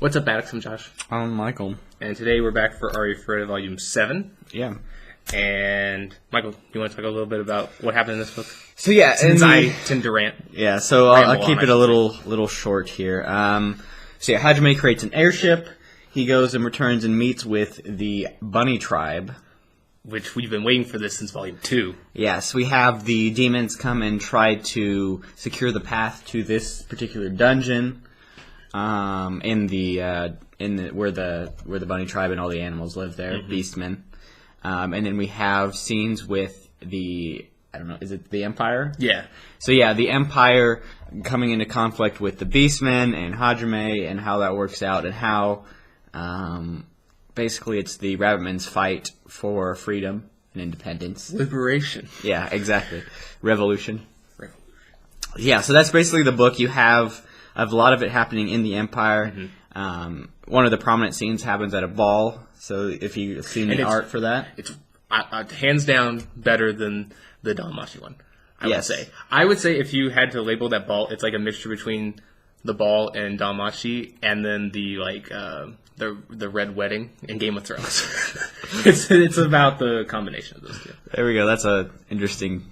What's up, Addicts? I'm Josh. I'm Michael. And today we're back for Arifureta Volume 7. Yeah. And, Michael, you want to talk a little bit about what happened in this book? So, yeah. Since I tend to rant. Yeah, so I'll keep it a little short here. Hajime creates an airship. He goes and returns and meets with the bunny tribe. Which we've been waiting for this since Volume 2. Yes, we have the demons come and try to secure the path to this particular dungeon. Where the bunny tribe and all the animals live there, beastmen. And then we have scenes with is it the Empire? Yeah. So yeah, the Empire coming into conflict with the beastmen and Hajime and how that works out and how basically it's the Rabbitmen's fight for freedom and independence. Liberation. Yeah, exactly. Revolution. Yeah, so that's basically the book. You have a lot of it happening in the Empire. One of the prominent scenes happens at a ball. So if you've seen the art for that, it's hands down better than the Danmachi one. I would say if you had to label that ball, it's like a mixture between the ball and Danmachi, and then the Red Wedding in Game of Thrones. it's about the combination of those two. There we go. That's a interesting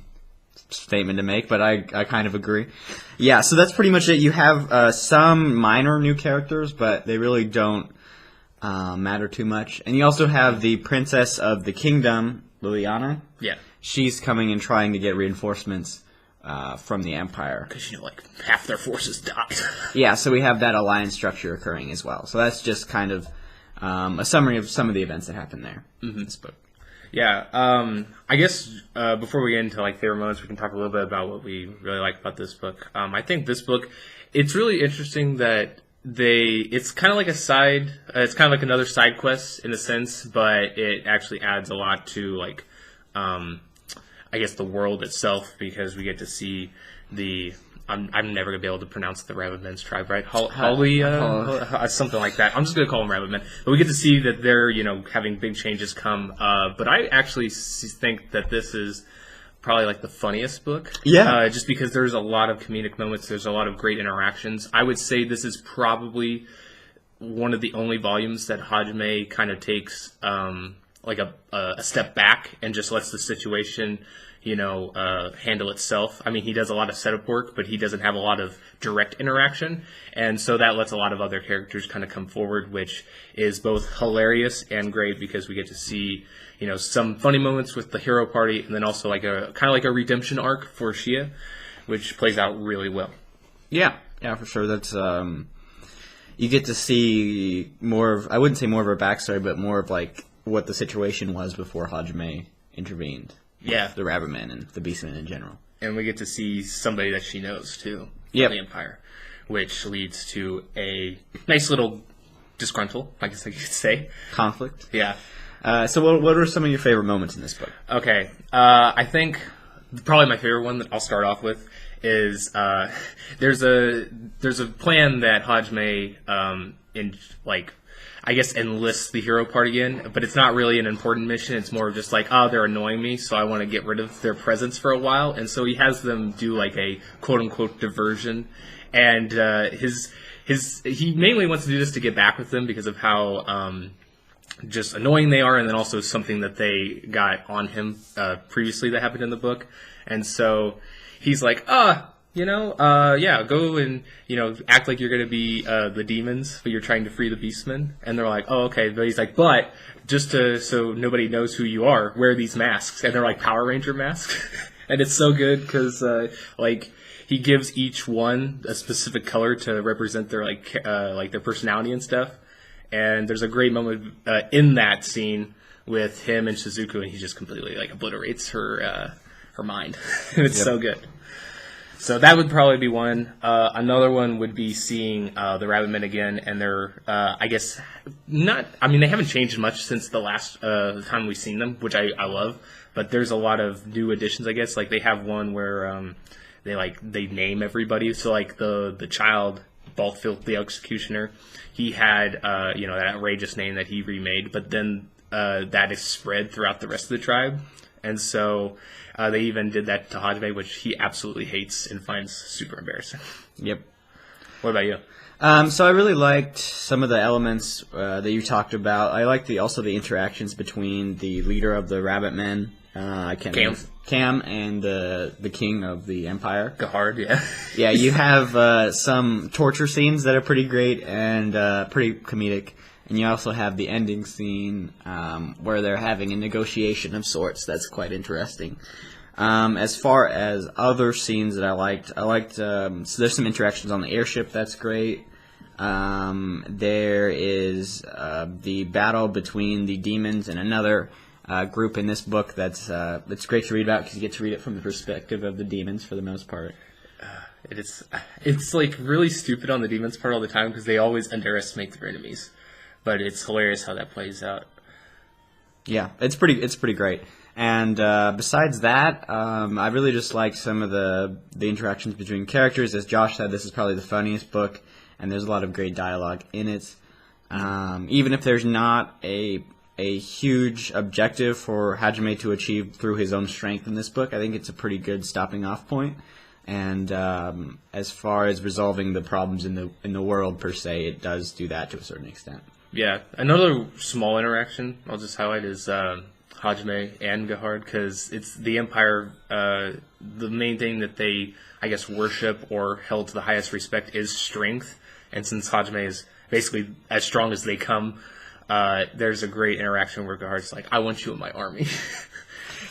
statement to make, but I kind of agree. Yeah, so that's pretty much it. You have some minor new characters, but they really don't matter too much. And you also have the Princess of the Kingdom, Liliana. Yeah. She's coming and trying to get reinforcements from the Empire. Because, half their forces died. Yeah, so we have that alliance structure occurring as well. So that's just kind of a summary of some of the events that happened there in this book. Yeah, I guess before we get into favorite moments, we can talk a little bit about what we really like about this book. I think this book, it's really interesting that it's kind of like it's kind of like another side quest in a sense, but it actually adds a lot to I guess the world itself, because we get to see I'm never going to be able to pronounce the Rabbitmen's tribe, right? Something like that. I'm just going to call them Rabbitmen. But we get to see that they're, having big changes come. But I actually think that this is probably the funniest book. Yeah. Just because there's a lot of comedic moments. There's a lot of great interactions. I would say this is probably one of the only volumes that Hajime kind of takes a step back and just lets the situation handle itself. I mean, he does a lot of setup work, but he doesn't have a lot of direct interaction, and so that lets a lot of other characters kind of come forward, which is both hilarious and great because we get to see, some funny moments with the hero party, and then also a redemption arc for Shia, which plays out really well. Yeah, for sure. That's you get to see more of, I wouldn't say more of her backstory, but more of what the situation was before Hajime intervened. Yeah. The Rabbitmen and the Beastmen in general. And we get to see somebody that she knows, too. Yep. The Empire. Which leads to a nice little disgruntle, I guess I could say. Conflict. Yeah. So what are some of your favorite moments in this book? Okay. I think probably my favorite one that I'll start off with is there's a plan that Hajime I guess enlists the hero party in, but it's not really an important mission. It's more of just they're annoying me, so I want to get rid of their presence for a while. And so he has them do a quote unquote diversion. And he mainly wants to do this to get back with them because of how just annoying they are, and then also something that they got on him previously that happened in the book. And so he's go and, act like you're going to be the demons, but you're trying to free the beastmen. And they're like, oh, okay. But he's but just so nobody knows who you are, wear these masks. And they're Power Ranger masks. And it's so good because, he gives each one a specific color to represent their, their personality and stuff. And there's a great moment in that scene with him and Shizuku, and he just completely, obliterates her mind. And it's so good. So that would probably be one. Another one would be seeing the Rabbitmen again, and they're, they haven't changed much since the last time we've seen them, which I love, but there's a lot of new additions, I guess. They have one where they name everybody. So, the child, Balthfield the Executioner, he had, that outrageous name that he remade, but then that is spread throughout the rest of the tribe. And so they even did that to Hajime, which he absolutely hates and finds super embarrassing. Yep. What about you? So I really liked some of the elements that you talked about. I liked also the interactions between the leader of the Rabbit Men, I can't remember, Cam, and the king of the Empire. Gahard, yeah. Yeah, you have some torture scenes that are pretty great and pretty comedic. And you also have the ending scene where they're having a negotiation of sorts. That's quite interesting. As far as other scenes that I liked so there's some interactions on the airship. That's great. There is the battle between the demons and another group in this book that's great to read about because you get to read it from the perspective of the demons for the most part. It's like really stupid on the demons part all the time because they always underestimate their enemies, but it's hilarious how that plays out. Yeah, it's pretty great. And besides that, I really just like some of the interactions between characters. As Josh said, this is probably the funniest book, and there's a lot of great dialogue in it. Even if there's not a huge objective for Hajime to achieve through his own strength in this book, I think it's a pretty good stopping off point. And as far as resolving the problems in the world per se, it does do that to a certain extent. Yeah, another small interaction I'll just highlight is Hajime and Gahard, because it's the Empire. The main thing that they, I guess, worship or held to the highest respect is strength. And since Hajime is basically as strong as they come, there's a great interaction where Gahard's like, "I want you in my army."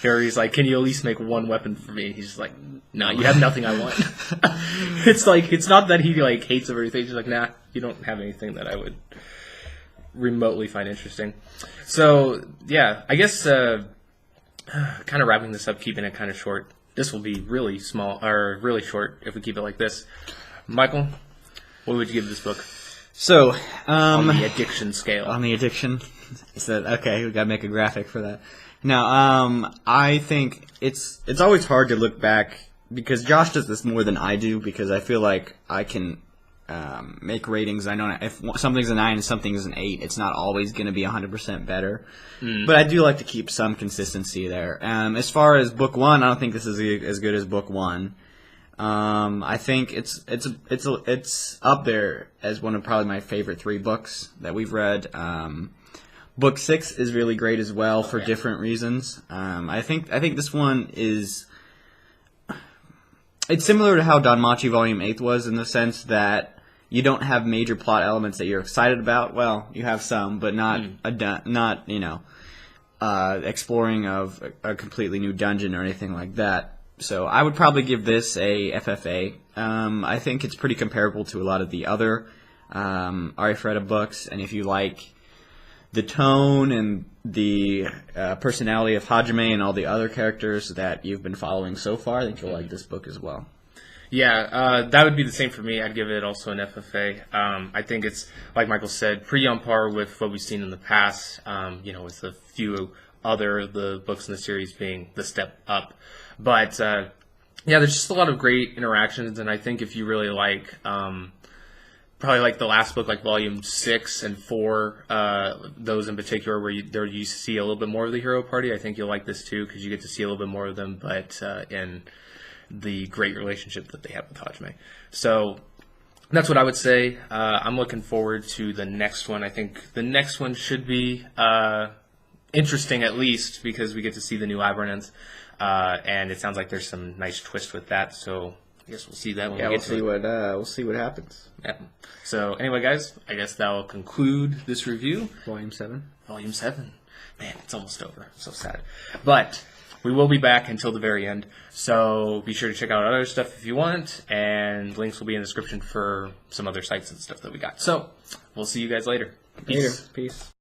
Or he's like, "Can you at least make one weapon for me?" He's just like, "No, you have nothing I want." It's like, it's not that he like hates everything. He's just like, "Nah, you don't have anything that I would remotely find interesting." So yeah, I guess kind of wrapping this up, keeping it kind of short. This will be really small or really short if we keep it like this. Michael, what would you give this book? So on the addiction scale. On the addiction, okay, we gotta make a graphic for that. Now, I think it's always hard to look back because Josh does this more than I do because I feel like I can make ratings. I know if something's a 9 and something's an 8, it's not always going to be 100% better. But I do like to keep some consistency there. As far as book 1, I don't think this is as good as book 1. I think it's up there as one of probably my favorite 3 books that we've read. Book 6 is really great as well for different reasons. I think this one is. It's similar to how Danmachi Volume 8 was in the sense that you don't have major plot elements that you're excited about. Well, you have some, but not exploring of a completely new dungeon or anything like that. So I would probably give this a FFA. I think it's pretty comparable to a lot of the other Arifureta books, and if you like the tone and the personality of Hajime and all the other characters that you've been following so far, I think you'll like this book as well. Yeah, that would be the same for me. I'd give it also an FFA. I think it's, like Michael said, pretty on par with what we've seen in the past, with a few other the books in the series being the step up. But, there's just a lot of great interactions, and I think if you really like probably like the last book, like volume 6 and 4, those in particular where you see a little bit more of the hero party. I think you'll like this too because you get to see a little bit more of them, but in the great relationship that they have with Hajime. So that's what I would say. I'm looking forward to the next one. I think the next one should be interesting at least because we get to see the new Abernants, and it sounds like there's some nice twist with that. So I guess we'll see that when we get to it. We'll see what happens. Yeah. So anyway, guys, I guess that will conclude this review. Volume 7. Volume 7. Man, it's almost over. I'm so sad. But we will be back until the very end. So be sure to check out other stuff if you want, and links will be in the description for some other sites and stuff that we got. So we'll see you guys later. Peace.